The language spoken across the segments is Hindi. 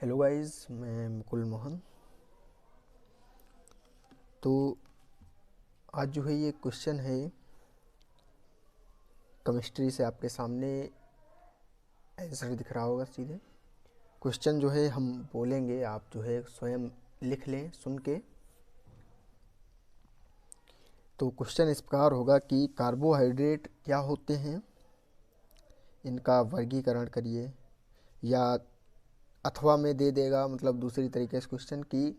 हेलो गाइस, मैं मुकुल मोहन। तो आज जो है ये क्वेश्चन है केमिस्ट्री से, आपके सामने आंसर दिख रहा होगा सीधे। क्वेश्चन जो है हम बोलेंगे, आप जो है स्वयं लिख लें सुन के। तो क्वेश्चन इस प्रकार होगा कि कार्बोहाइड्रेट क्या होते हैं, इनका वर्गीकरण करिए। या अथवा में दे देगा, मतलब दूसरी तरीके से क्वेश्चन कि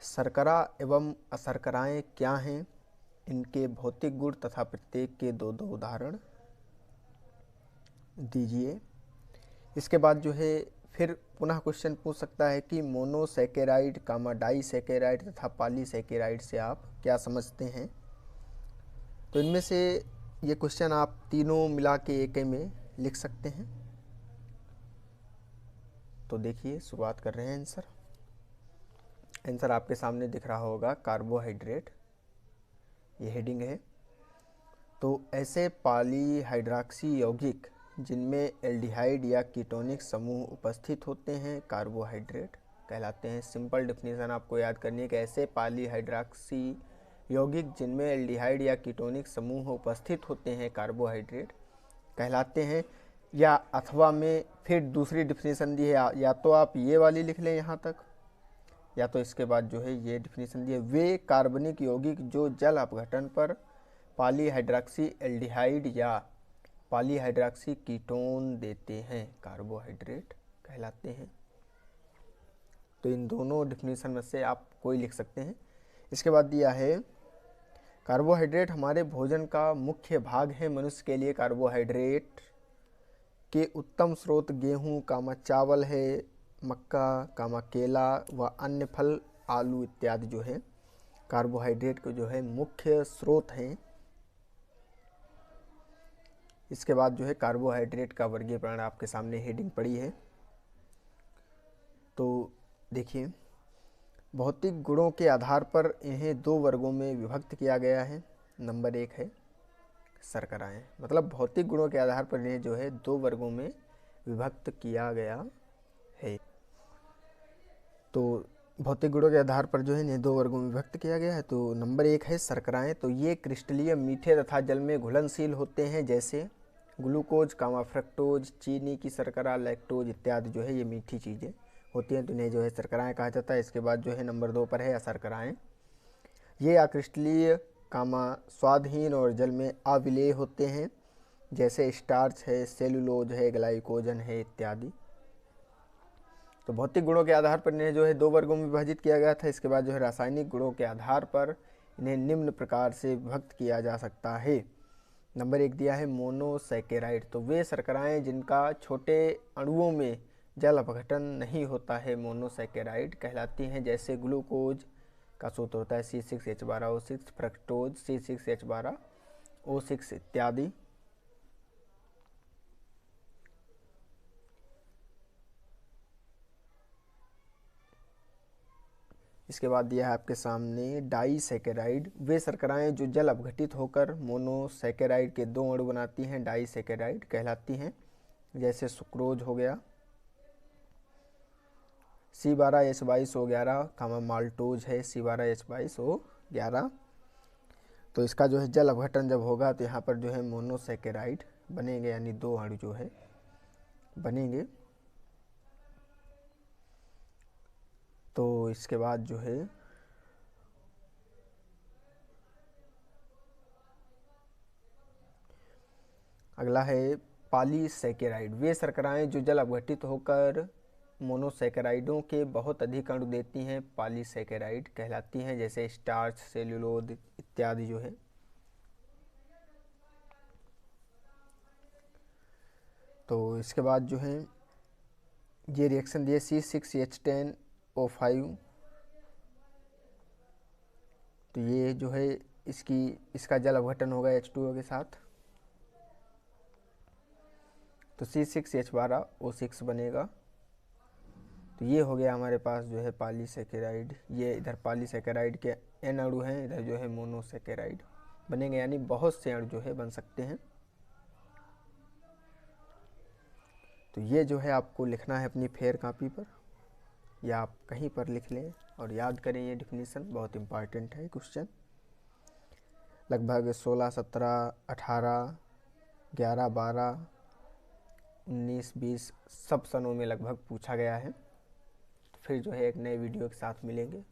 शर्करा एवं अशर्कराएँ क्या हैं, इनके भौतिक गुण तथा प्रत्येक के दो दो उदाहरण दीजिए। इसके बाद जो है फिर पुनः क्वेश्चन पूछ सकता है कि मोनोसैकेराइड कामा डाइसैकेराइड तथा पॉलीसैकेराइड से आप क्या समझते हैं। तो इनमें से ये क्वेश्चन आप तीनों मिला के एक में लिख सकते हैं। तो देखिए, शुरुआत कर रहे हैं। आंसर आपके सामने दिख रहा होगा, कार्बोहाइड्रेट, ये हेडिंग है। तो ऐसे पॉलीहाइड्रॉक्सी यौगिक जिनमें एल्डिहाइड या कीटोनिक समूह उपस्थित होते हैं कार्बोहाइड्रेट कहलाते हैं। सिंपल डेफिनेशन आपको याद करनी है कि ऐसे पॉलीहाइड्रॉक्सी यौगिक जिनमें एल्डिहाइड या कीटोनिक समूह उपस्थित होते हैं कार्बोहाइड्रेट कहलाते हैं। या अथवा में फिर दूसरी डेफिनेशन दी है, या तो आप ये वाली लिख लें यहाँ तक, या तो इसके बाद जो है ये डेफिनेशन दी है, वे कार्बनिक यौगिक जो जल अपघटन पर पॉलीहाइड्रॉक्सी एल्डिहाइड या पॉलीहाइड्रॉक्सी कीटोन देते हैं कार्बोहाइड्रेट कहलाते हैं। तो इन दोनों डेफिनेशन में से आप कोई लिख सकते हैं। इसके बाद दिया है, कार्बोहाइड्रेट हमारे भोजन का मुख्य भाग है। मनुष्य के लिए कार्बोहाइड्रेट के उत्तम स्रोत गेहूँ कामा चावल है, मक्का कामा केला व अन्य फल, आलू इत्यादि जो है कार्बोहाइड्रेट के जो है मुख्य स्रोत हैं। इसके बाद जो है कार्बोहाइड्रेट का वर्गीकरण आपके सामने हेडिंग पड़ी है। तो देखिए, भौतिक गुणों के आधार पर इन्हें दो वर्गों में विभक्त किया गया है। नंबर 1 है शर्कराएँ, मतलब भौतिक गुणों के आधार पर इन्हें जो है दो वर्गों में विभक्त किया गया है। तो भौतिक गुणों के आधार पर जो है इन्हें दो वर्गों में विभक्त किया गया है। तो नंबर 1 है शर्कराएँ। तो ये क्रिस्टलीय मीठे तथा जल में घुलनशील होते हैं, जैसे ग्लूकोज कामा फ्रक्टोज, चीनी की शर्करा, लैक्टोज इत्यादि जो है ये मीठी चीज़ें होती हैं, तो इन्हें जो है शर्कराएँ कहा जाता है। इसके बाद जो है नंबर 2 पर है अशर्कराएँ। ये अक्रिस्टलीय कामा स्वादहीन और जल में अविलेय होते हैं, जैसे स्टार्च है, सेलुलोज है, ग्लाइकोजन है इत्यादि। तो भौतिक गुणों के आधार पर इन्हें जो है दो वर्गों में विभाजित किया गया था। इसके बाद जो है रासायनिक गुणों के आधार पर इन्हें निम्न प्रकार से विभक्त किया जा सकता है। नंबर 1 दिया है मोनोसैकेराइड। तो वे शर्कराएँ जिनका छोटे अणुओं में जल अपघटन नहीं होता है मोनोसैकेराइड कहलाती हैं, जैसे ग्लूकोज का सूत्र होता है C6H12O6, फ्रक्टोज C6H12O6 इत्यादि। इसके बाद दिया है आपके सामने डाइसैकेराइड। वे शर्कराएँ जो जल अपघटित होकर मोनोसैकेराइड के दो अणु बनाती हैं डाइसैकेराइड कहलाती हैं, जैसे सुक्रोज हो गया C12H22O11 कामा माल्टोज है C12H22O11। तो इसका जो है जल अपघटन जब होगा तो यहाँ पर जो है मोनोसैकेराइड बनेंगे, यानी दो अणु जो है बनेंगे। तो इसके बाद जो है अगला है पॉलीसैकेराइड। वे शर्कराएँ जो जल अपघटित होकर मोनोसैकेराइडों के बहुत अधिक अणु देती हैं पॉलीसैकेराइड कहलाती हैं, जैसे स्टार्च, सेलुलोज इत्यादि जो है। तो इसके बाद जो है ये रिएक्शन दिए C6H10O5। तो ये जो है इसका जल अपघटन होगा H2O के साथ, तो C6H12O6 बनेगा। तो ये हो गया हमारे पास जो है पॉलीसैकेराइड। ये इधर पॉलीसैकेराइड के N अणु हैं, इधर जो है मोनोसैकेराइड बनेंगे, यानी बहुत से अणु जो है बन सकते हैं। तो ये जो है आपको लिखना है अपनी फेयर कॉपी पर। या आप कहीं पर लिख लें और याद करें। ये डिफिनीसन बहुत इम्पॉर्टेंट है क्वेश्चन। लगभग 16, 17, 18, 11, 12, 19, 20 सब सनों में लगभग पूछा गया है। फिर जो है एक नए वीडियो के साथ मिलेंगे।